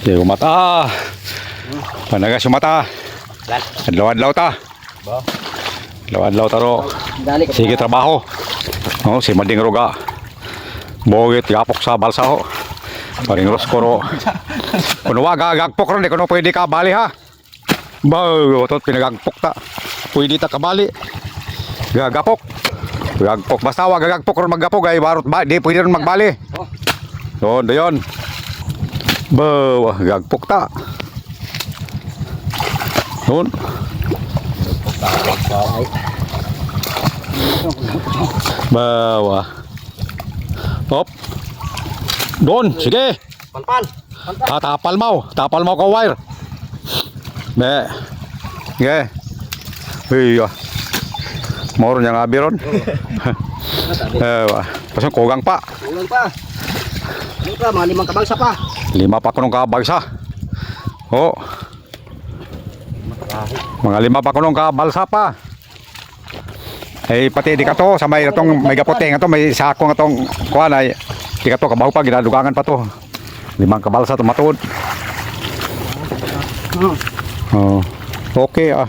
Sige, umata. Panagas yung mata. Adlaw-adlaw ta. Adlaw-adlaw ta ro. Sige, trabaho. Oh, si Mading Ruga. Bogit, gapok sa balsa ho. Paring Rosco ro. Kuno wa gagpok ron, di kuno pwede ka bali ha. Baw, tot pinagagpok ta. Pwede ta kabali. Gagapok. Gagpok. Basta wa gagpok ron maggapok ay barot ba, di pwede ron magbali. Doon, dayon. Baw, gagpok ta. Doon. Bawa. Hop. Doon, sige. Panpan. Tapal mau ka wire. Be. Ge. Iya. Moro nya ngabi ron. Pasang kogang pa. Ulang pa. Ano pa, mga 5 kabagsa pa. 5 pa kunong kabagsa. Oh. Mga 5 pa kunong kabalsa pa. Eh pati di ka to sa may atong may gapote nga to may sako nga tong kuan ay di ka to kabaho pa ginadugangan pa to. 5 kabalsa to matod. Oh. Okay ah.